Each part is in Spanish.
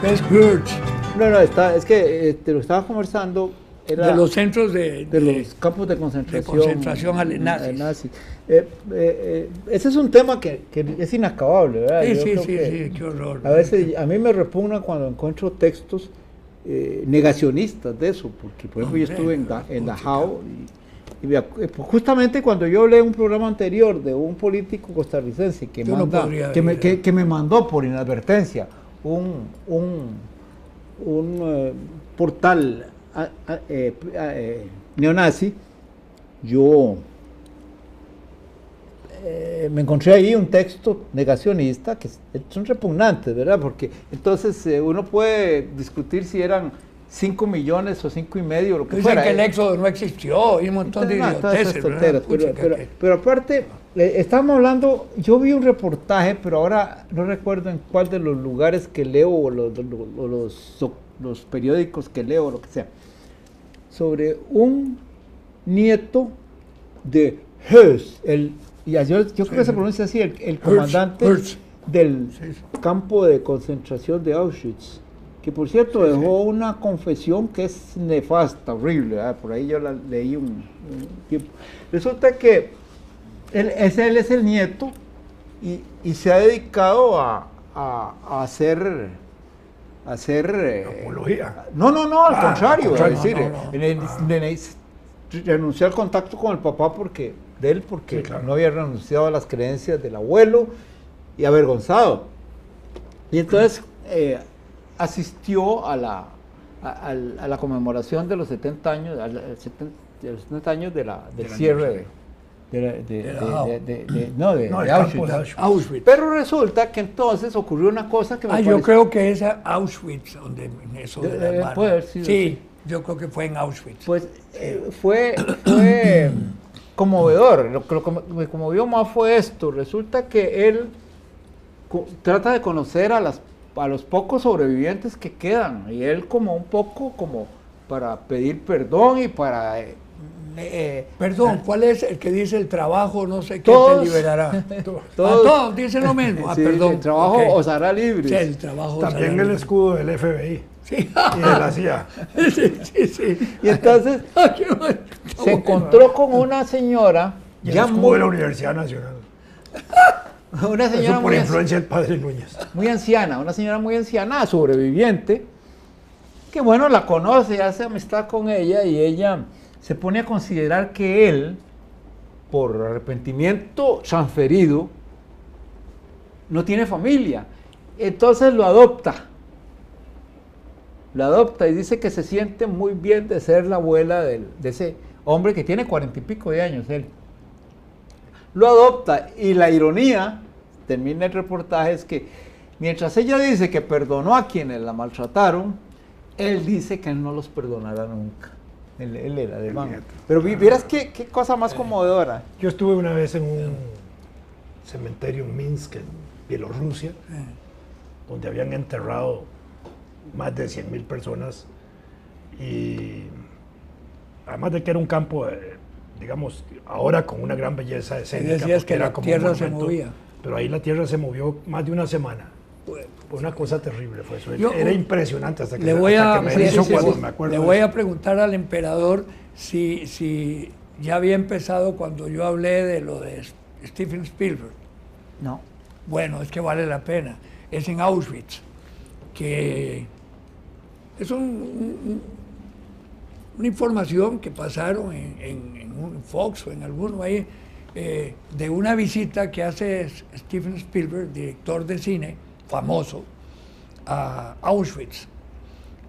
¿Qué es Hirsch? No, es que te lo estaba conversando. Era De los centros de los campos de concentración nazis. Ese es un tema que es inacabable, ¿verdad? Sí, qué horror. A veces a mí me repugna cuando encuentro textos negacionistas de eso, porque por ejemplo yo estuve en Dachau justamente cuando yo hablé un programa anterior de un político costarricense que me mandó por inadvertencia un portal neonazi, yo me encontré ahí un texto negacionista que son repugnantes, ¿verdad? Porque entonces uno puede discutir si eran 5 millones o 5,5, lo que dicen fuera. Que el éxodo no existió y un montón de idioteces, pero aparte, estábamos hablando, yo vi un reportaje, pero ahora no recuerdo en cuál de los lugares que leo o los periódicos que leo o lo que sea, sobre un nieto de Höss, yo creo que se pronuncia así, el comandante del campo de concentración de Auschwitz, que por cierto dejó una confesión que es nefasta, horrible, ¿verdad? Por ahí yo la leí un tiempo. Resulta que él es el nieto y se ha dedicado a hacer apología. No, al contrario, es decir, renunció al contacto con el papá porque sí, claro, no había renunciado a las creencias del abuelo y avergonzado. Y entonces asistió a la conmemoración de los 70 años, de los 70 años del cierre de Auschwitz. Pero resulta que entonces ocurrió una cosa que me yo creo que es Auschwitz donde eso de las manos. Puede haber sido, sí, yo creo que fue en Auschwitz. Pues fue conmovedor. Lo que me conmovió más fue esto. Resulta que él trata de conocer a los pocos sobrevivientes que quedan, y él como un poco como para pedir perdón y para perdón, ¿cuál es el que dice el trabajo no sé qué te liberará? Todos dicen lo mismo. Sí, perdón. El trabajo os hará libres. Sí, el trabajo también el escudo del FBI. Sí. Y de la CIA. Sí. Y entonces se encontró con una señora y el escudo de la Universidad Nacional. Una señora eso por influencia del padre Núñez. Muy anciana, una señora muy anciana, sobreviviente, que bueno, la conoce, hace amistad con ella y ella se pone a considerar que él, por arrepentimiento transferido, no tiene familia. Entonces lo adopta y dice que se siente muy bien de ser la abuela de ese hombre que tiene 40 y pico de años, él. Lo adopta y la ironía, termina el reportaje, es que mientras ella dice que perdonó a quienes la maltrataron, él dice que él no los perdonará nunca. Él era alemán. Pero vieras qué cosa más conmovedora. Yo estuve una vez en un cementerio en Minsk, en Bielorrusia, donde habían enterrado más de 100,000 personas y además de que era un campo, digamos, ahora con una gran belleza escénica. Decías que la tierra se movía. Pero ahí la tierra se movió más de una semana. Fue una cosa terrible, fue eso. Era impresionante hasta que me hizo cuando me acuerdo. Le voy a preguntar al emperador si ya había empezado cuando yo hablé de lo de Steven Spielberg. No. Bueno, es que vale la pena. Es en Auschwitz, que es una información que pasaron en un Fox o en alguno ahí, de una visita que hace Steven Spielberg, director de cine, famoso, a Auschwitz.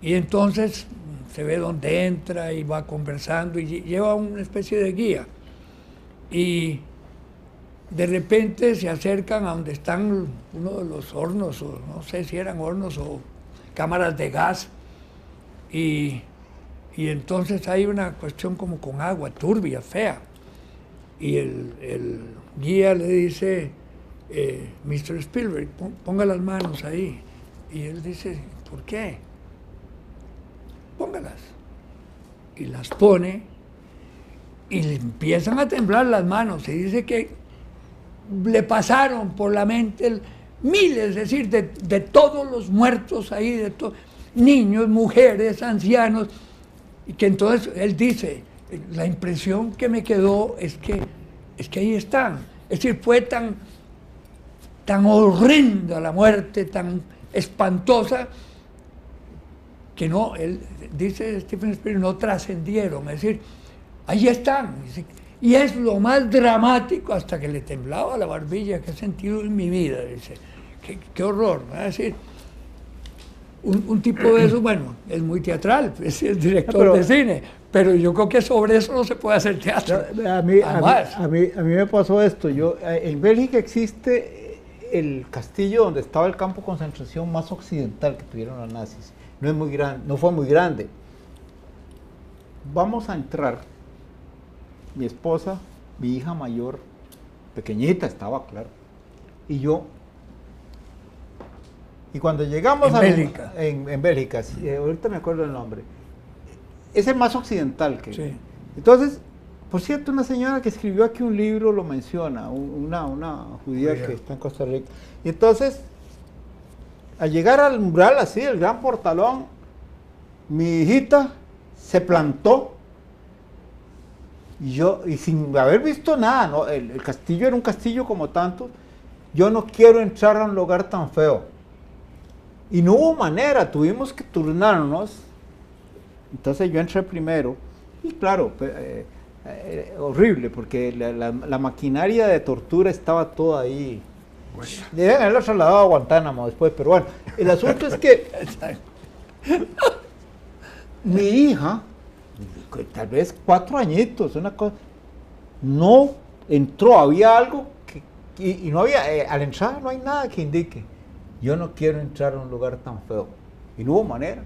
Y entonces se ve dónde entra y va conversando y lleva una especie de guía. Y de repente se acercan a donde están uno de los hornos, o no sé si eran hornos o cámaras de gas, y entonces hay una cuestión como con agua turbia, fea. Y el guía le dice, Mr. Spielberg, ponga las manos ahí. Y él dice, ¿por qué? Póngalas. Y las pone y le empiezan a temblar las manos. Y dice que le pasaron por la mente miles, es decir, de todos los muertos ahí, niños, mujeres, ancianos, y que entonces él dice, la impresión que me quedó es que ahí están. Es decir, fue tan horrenda la muerte, tan espantosa, que no, él dice Stephen Spielberg, no trascendieron, es decir, ahí están. Y es lo más dramático, hasta que le temblaba la barbilla que he sentido en mi vida, dice. Qué horror, ¿no? Es decir, un tipo de eso, bueno, es muy teatral, es el director de cine, pero yo creo que sobre eso no se puede hacer teatro. A mí me pasó esto. En Bélgica existe el castillo donde estaba el campo de concentración más occidental que tuvieron los nazis. No es muy grande, no fue muy grande. Vamos a entrar, mi esposa, mi hija mayor, pequeñita estaba, claro, y yo. Y cuando llegamos en Bélgica. En Bélgica, sí, ahorita me acuerdo el nombre, es el más occidental que. Sí. Entonces, por cierto, una señora que escribió aquí un libro lo menciona, una judía que está en Costa Rica. Y entonces, al llegar al umbral así, el gran portalón, mi hijita se plantó y sin haber visto nada, ¿no? El castillo era un castillo como tanto. Yo no quiero entrar a un lugar tan feo. Y no hubo manera, tuvimos que turnarnos. Entonces yo entré primero y claro, horrible, porque la maquinaria de tortura estaba toda ahí. Deben haberlo trasladado a Guantánamo después, pero bueno, el asunto es que mi hija, tal vez 4 añitos, una cosa, no entró, había algo y no había, a la entrada no hay nada que indique, yo no quiero entrar a un lugar tan feo, y no hubo manera.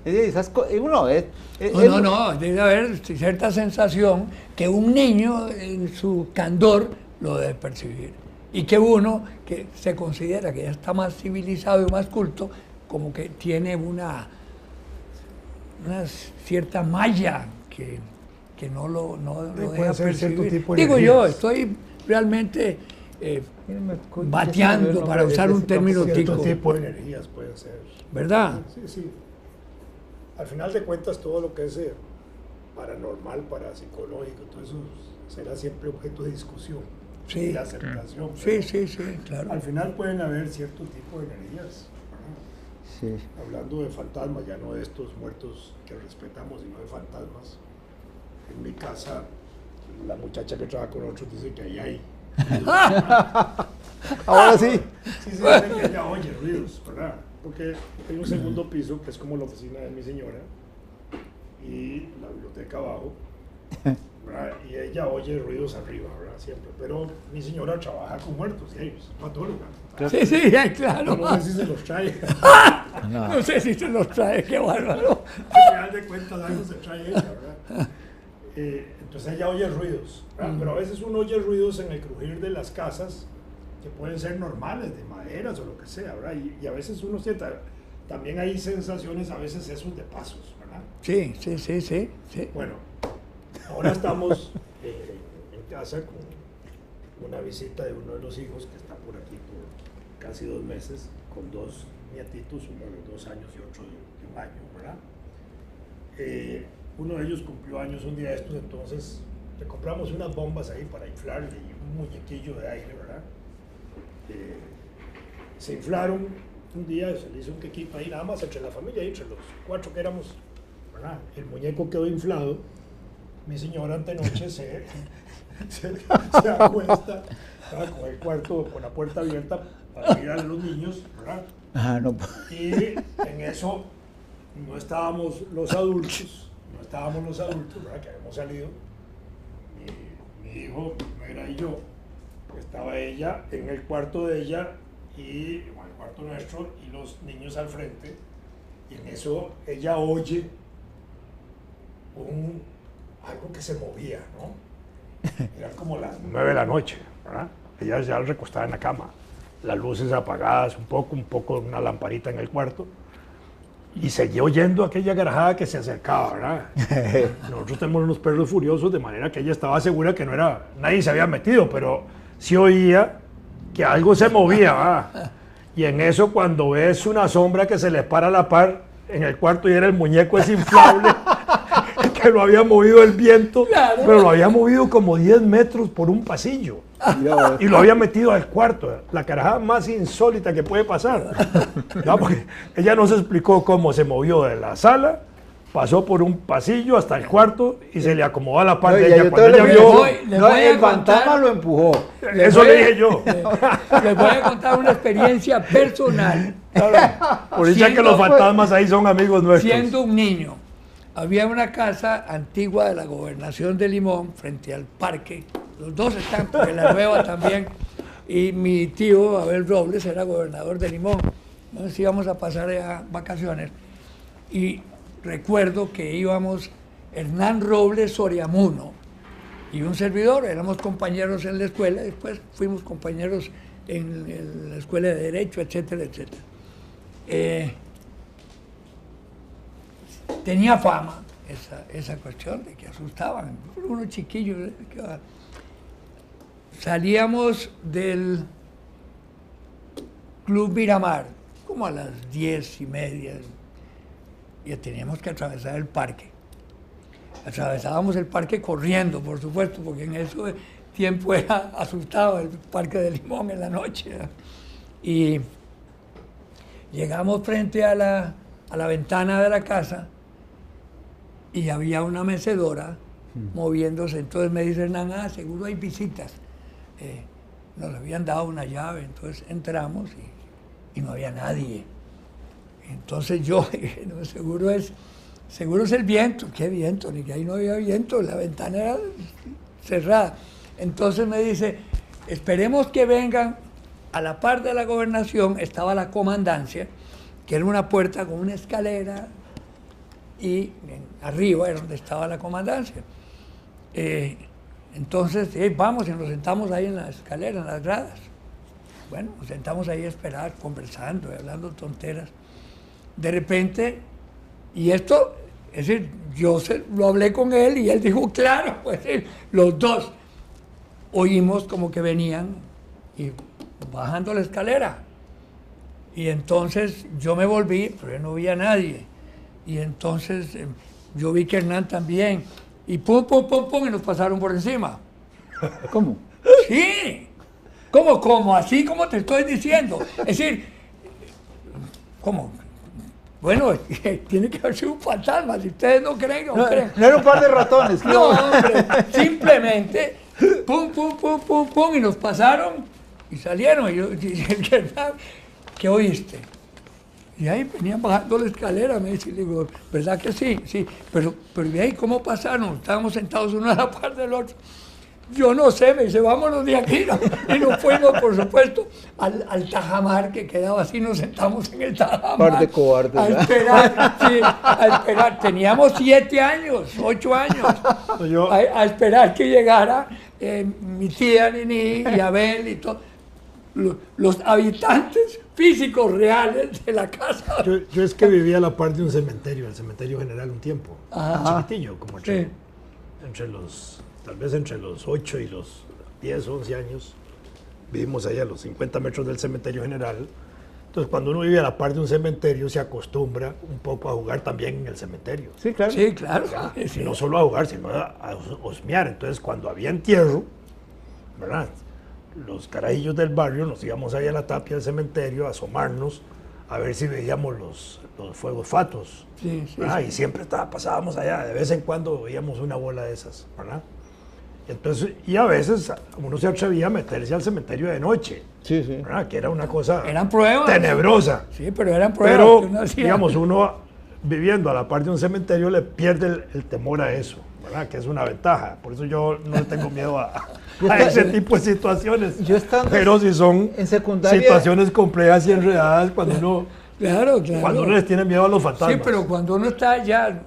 No, debe haber cierta sensación que un niño en su candor lo debe percibir. Y que uno que se considera que ya está más civilizado y más culto, como que tiene una cierta malla que no lo deja percibir. Digo yo, estoy realmente bateando, para usar un término tico. Cierto tipo de energías pueden ser. ¿Verdad? Sí. Al final de cuentas, todo lo que es paranormal, parapsicológico, todo eso será siempre objeto de discusión. Sí, y aceptación. Sí, claro. Al final pueden haber cierto tipo de energías. Sí. Hablando de fantasmas, ya no de estos muertos que respetamos, sino de fantasmas. En mi casa, la muchacha que trabaja con nosotros dice que ahí hay. Ahora sí. Sí, dice que ella oye ruidos, ¿verdad? Porque hay un segundo piso que es como la oficina de mi señora y la biblioteca abajo, ¿verdad? Y ella oye ruidos arriba, ¿verdad? Siempre. Pero mi señora trabaja con muertos y ellos, patóloga. Sí, claro. No sé si se los trae. No sé si se los trae, qué bárbaro. Al final de cuentas algo se trae ella, ¿verdad? Entonces ella oye ruidos, ¿verdad? Pero a veces uno oye ruidos en el crujir de las casas que pueden ser normales, de maderas o lo que sea, ¿verdad? Y a veces uno siente, también hay sensaciones, a veces esos de pasos, ¿verdad? Sí. Bueno, ahora estamos en casa con una visita de uno de los hijos que está por aquí por casi 2 meses, con 2 nietitos, uno de 2 años y otro de 1 año, ¿verdad? Uno de ellos cumplió años un día de estos, entonces le compramos unas bombas ahí para inflarle y un muñequillo de aire, ¿verdad? Se inflaron un día, se le hizo un quequito ahí nada más entre la familia y entre los 4 que éramos, ¿verdad? El muñeco quedó inflado, mi señora antenoche se acuesta, ¿verdad? Con el cuarto, con la puerta abierta para mirar a los niños, ¿verdad? No. Y en eso no estábamos los adultos, ¿verdad? Que habíamos salido, mi hijo, mi nuera y yo. Estaba ella en el cuarto de ella y en el cuarto nuestro y los niños al frente, y en eso ella oye algo que se movía, ¿no? Eran como las 9 de la noche, ¿verdad? Ella ya recostada en la cama, las luces apagadas, un poco una lamparita en el cuarto, y seguía oyendo aquella garajada que se acercaba, ¿verdad? Nosotros tenemos unos perros furiosos, de manera que ella estaba segura que nadie se había metido, pero sí oía que algo se movía, ¿verdad? Y en eso, cuando ves una sombra que se les para a la par en el cuarto y era el muñeco ese inflable que lo había movido el viento, Claro. pero lo había movido como 10 metros por un pasillo. Mira, Y lo había metido al cuarto, la carajada más insólita que puede pasar. ¿No? Porque ella no se explicó cómo se movió de la sala, pasó por un pasillo hasta el cuarto y se le acomodó a la par no, de ya ella. yo Cuando te ella lo vio, voy- les no, voy a el contar- fantasma lo empujó. eso le dije yo. Les voy a contar una experiencia personal. Por dicha que Siendo, los pues, fantasmas ahí son amigos nuestros. Siendo un niño, había una casa antigua de la gobernación de Limón frente al parque. Los dos están, porque la nueva también. Y mi tío, Abel Robles, era gobernador de Limón. Entonces íbamos a pasar allá vacaciones. Y recuerdo que íbamos Hernán Robles Soriamuno y un servidor, éramos compañeros en la escuela, después fuimos compañeros en la escuela de Derecho, etcétera, etcétera. Tenía fama esa cuestión de que asustaban, unos chiquillos. Salíamos del Club Miramar, como a las 10:30, y teníamos que atravesar el parque. Atravesábamos el parque corriendo, por supuesto, porque en ese tiempo era asustado el parque de Limón en la noche, ¿verdad? Y llegamos frente a la ventana de la casa y había una mecedora moviéndose. Entonces me dice Hernán, seguro hay visitas. Nos habían dado una llave, entonces entramos y no había nadie. Entonces yo dije, no, seguro es el viento. ¿Qué viento? Ni que ahí no había viento, la ventana era cerrada. Entonces me dice, esperemos que vengan. A la par de la gobernación estaba la comandancia, que era una puerta con una escalera, y arriba era donde estaba la comandancia. Entonces, vamos y nos sentamos ahí en la escalera, en las gradas. Bueno, nos sentamos ahí a esperar, conversando y hablando tonteras. De repente, y esto, es decir, yo lo hablé con él y él dijo, claro, pues los dos oímos como que venían y bajando la escalera. Y entonces yo me volví, pero yo no vi a nadie. Y entonces yo vi que Hernán también. Y pum, pum, pum, pum, y nos pasaron por encima. ¿Cómo? Sí. ¿Cómo? Así como te estoy diciendo. Es decir, ¿cómo? Bueno, tiene que haber sido un fantasma. Si ustedes no creen, no creen. No era un par de ratones. No, hombre, simplemente pum, pum, pum, pum, pum, y nos pasaron y salieron. Y yo dije, ¿qué oíste? Y ahí venían bajando la escalera, me dice, le digo, ¿verdad que sí? Sí, pero ¿y ahí cómo pasaron? Estábamos sentados uno a la par del otro. Yo no sé, me dice, vámonos de aquí, ¿no? Y nos fuimos, por supuesto, al Tajamar, que quedaba así, nos sentamos en el Tajamar. Par de cobardes, A ¿verdad? esperar, sí, a esperar. Teníamos 7 años, 8 años, Yo- a esperar que llegara mi tía Nini y Abel y todos los habitantes físicos reales de la casa. Yo es que vivía a la par de un cementerio, el cementerio general, un tiempo. Ajá. Chiquitillo, como Sí. tal vez entre los 8 y los 10, 11 años. Vivimos ahí a los 50 metros del cementerio general. Entonces, cuando uno vive a la par de un cementerio, se acostumbra un poco a jugar también en el cementerio. Sí, claro. Sí, claro. Y Sí. no solo a jugar, sino a husmear. Entonces, cuando había entierro, ¿verdad? Los carajillos del barrio nos íbamos ahí a la tapia del cementerio a asomarnos a ver si veíamos los fuegos fatos. Sí, sí, ¿verdad? sí. Y siempre pasábamos allá, de vez en cuando veíamos una bola de esas, ¿verdad? Entonces, y a veces uno se atrevía a meterse al cementerio de noche, Sí, sí. ¿verdad? Que era una cosa Eran pruebas. tenebrosa. Sí, pero eran pruebas. Pero, que uno hacía. digamos, uno viviendo a la par de un cementerio le pierde el temor a eso, ¿verdad? Que es una ventaja. Por eso yo no le tengo miedo a ese tipo de situaciones. Yo estando Pero si son en secundaria- situaciones complejas y enredadas cuando Claro, claro. uno les tiene miedo a los fantasmas. Sí, pero cuando uno está ya,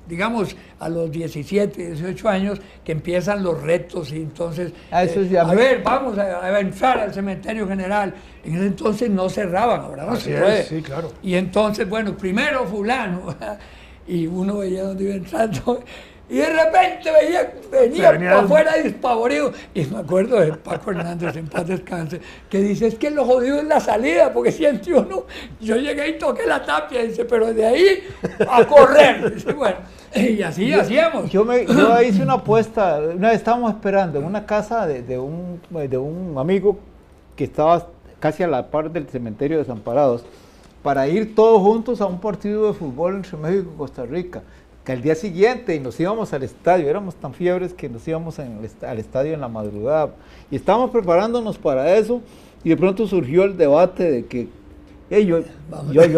digamos, a los 17, 18 años, que empiezan los retos y entonces, Eso ya a ver, vamos a entrar al cementerio general. En ese entonces no cerraban, ahora no Así se es, puede. sí, claro. Y entonces, bueno, primero fulano, y uno veía dónde iba entrando, y de repente venía para afuera despavorido. Y me acuerdo de Paco Hernández, en paz descanse, que dice, es que lo jodido es la salida, porque siente uno, yo llegué y toqué la tapia, dice, pero de ahí a correr. Dice, bueno, y así hacíamos. Yo hice una apuesta, una vez estábamos esperando en una casa de un amigo que estaba casi a la par del cementerio de Desamparados, para ir todos juntos a un partido de fútbol entre México y Costa Rica. Que al día siguiente y nos íbamos al estadio, éramos tan fiebres que nos íbamos al estadio en la madrugada y estábamos preparándonos para eso y de pronto surgió el debate de que yo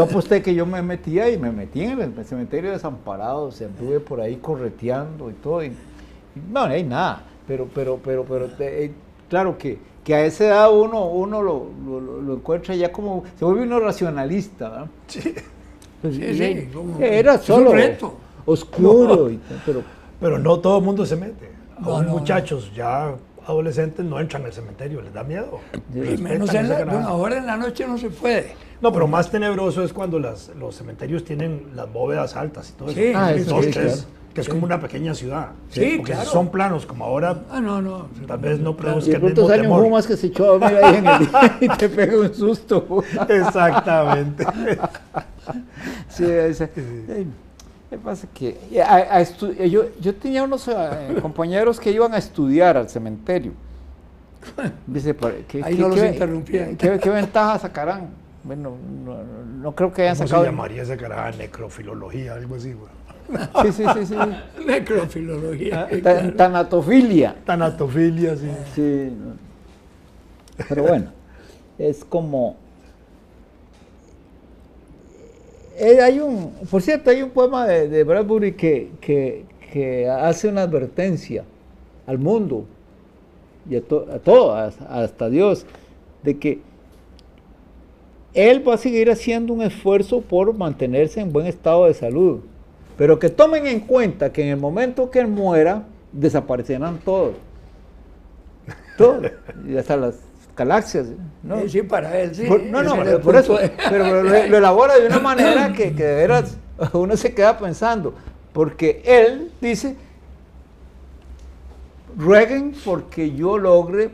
aposté que yo me metía y me metí en el cementerio de Desamparados, anduve por ahí correteando y todo y no hay nada, pero claro que a esa edad uno lo encuentra ya como, se vuelve uno racionalista, ¿verdad? Sí. Sí, era solo un reto. Oscuro, pero no todo el mundo se mete. No, Muchachos ya adolescentes no entran al cementerio, les da miedo. Y menos ahora en la noche no se puede. No, pero más tenebroso es cuando los cementerios tienen las bóvedas altas y todo Sí, eso. eso sí, Que es como una pequeña ciudad. Sí, porque claro. si son planos como ahora, no. tal vez no Y produzca de el pronto mismo sale un temor. Pumas que se echó a dormir ahí en el día y te pega un susto. Exactamente. Sí, me pasa que yo tenía unos compañeros que iban a estudiar al cementerio. Dice, Ahí no los interrumpían. ¿Qué ventaja sacarán? Bueno, no creo que hayan ¿Cómo sacado. se llamaría esa carajada? Necrofilología, algo así, güey. Sí. Necrofilología. Tanatofilia. Tanatofilia, sí. Sí. Pero bueno, es como. Por cierto, hay un poema de Bradbury que hace una advertencia al mundo y a todo, hasta Dios, de que él va a seguir haciendo un esfuerzo por mantenerse en buen estado de salud, pero que tomen en cuenta que en el momento que él muera, desaparecerán todos, y hasta las galaxias, ¿no? Sí, para él, sí. Por eso, pero lo elabora de una manera que de veras uno se queda pensando, porque él dice, rueguen porque yo logre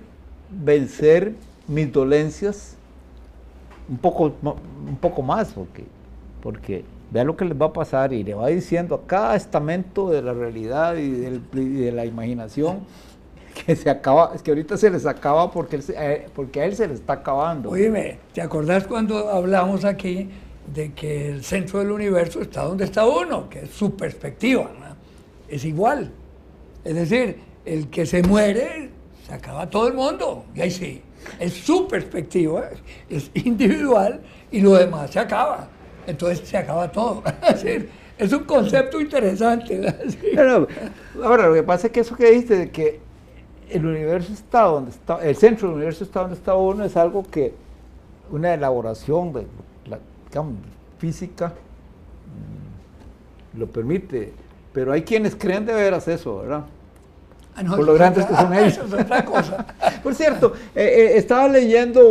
vencer mis dolencias un poco más, porque vea lo que les va a pasar, y le va diciendo a cada estamento de la realidad y de la imaginación que se acaba, es que ahorita se les acaba porque a él se le está acabando. Oíme, ¿te acordás cuando hablamos aquí de que el centro del universo está donde está uno, que es su perspectiva, ¿no? Es igual. Es decir, el que se muere, se acaba todo el mundo, y ahí sí, es su perspectiva, es individual, y lo demás se acaba. Entonces se acaba todo. Es decir, es un concepto interesante, ¿verdad? Sí. No, ahora, lo que pasa es que eso que dijiste de que el universo está donde está, el centro del universo está donde está uno, es algo que una elaboración de la, digamos, física lo permite, pero hay quienes creen de veras eso, ¿verdad? No, por lo grandes que son ellos. Eso es otra cosa. Por cierto, estaba leyendo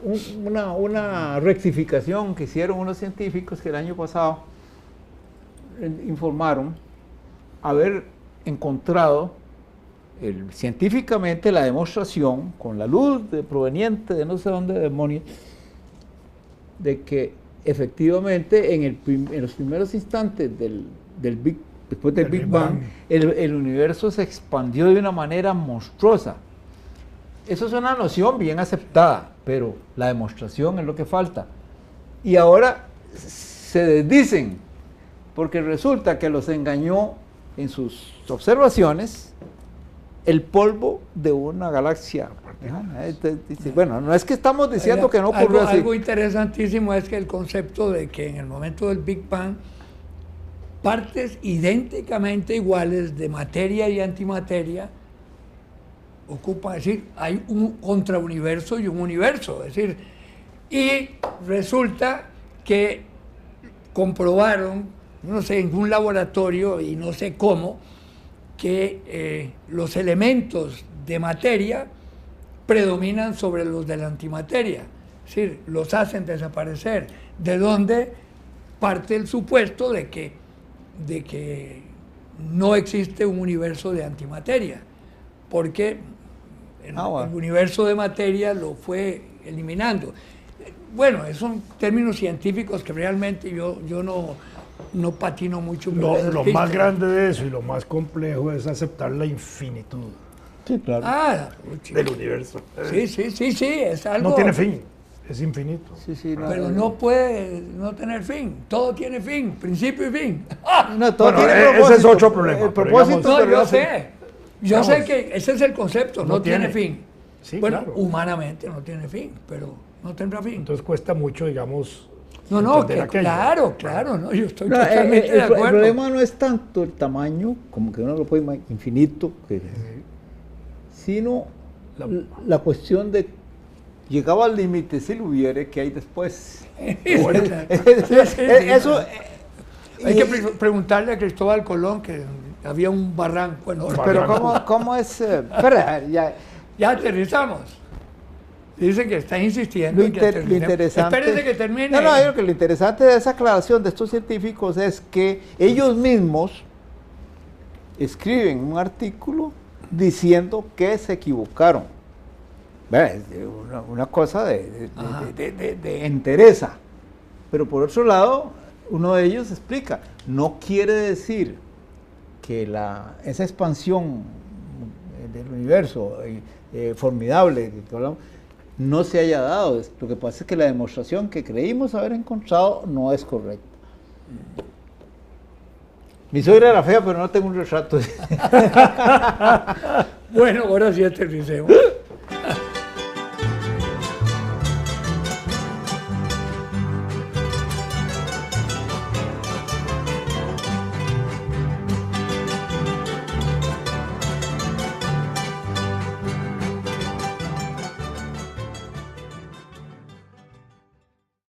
una rectificación que hicieron unos científicos que el año pasado informaron haber encontrado científicamente la demostración con la luz proveniente de no sé dónde demonios de que efectivamente en los primeros instantes después del Big Bang, el universo se expandió de una manera monstruosa. Eso es una noción bien aceptada, pero la demostración es lo que falta. Y ahora se desdicen, porque resulta que los engañó en sus observaciones el polvo de una galaxia. Bueno, no es que estamos diciendo que no ocurrió así. Algo interesantísimo es que el concepto de que en el momento del Big Bang, partes idénticamente iguales de materia y antimateria ocupan, es decir, hay un contrauniverso y un universo, es decir, y resulta que comprobaron, no sé, en un laboratorio y no sé cómo, que los elementos de materia predominan sobre los de la antimateria, es decir, los hacen desaparecer, de donde parte el supuesto de que no existe un universo de antimateria, porque el bueno. universo de materia lo fue eliminando. Bueno, esos son términos científicos que realmente yo no patino mucho. Lo más grande de eso y lo más complejo es aceptar la infinitud Sí, claro. Ah, del universo. sí, es algo... No tiene fin, es infinito. Sí, sí, Pero no puede no tener fin. Todo tiene fin, principio y fin. No, todo Bueno, tiene ese propósito. es otro problema, El pero propósito No, de yo la- sé. Yo Digamos, sé que ese es el concepto, no tiene tiene. fin. Sí, Bueno, claro. humanamente no tiene fin, pero no tendrá fin. Entonces cuesta mucho, digamos, No, entender que aquello. claro, no, yo estoy No, totalmente de el acuerdo. problema no es tanto el tamaño, como que uno lo puede imaginar, infinito, sino la cuestión de llegaba al límite, si lo hubiera, que hay después. Bueno, Eso. hay que preguntarle a Cristóbal Colón que había un barranco enorme. Pero ¿cómo es? Espera, Ya aterrizamos. Dice que está insistiendo lo, en que lo aterricemos. interesante. Espérese que termine. No, yo creo que lo interesante de esa aclaración de estos científicos es que ellos mismos escriben un artículo diciendo que se equivocaron. Es una cosa de entereza. Pero por otro lado, uno de ellos explica, no quiere decir que esa expansión del universo formidable que hablamos, no se haya dado. Lo que pasa es que la demostración que creímos haber encontrado no es correcta. Mi suegra era fea, pero no tengo un retrato. Bueno, ahora sí aterricemos.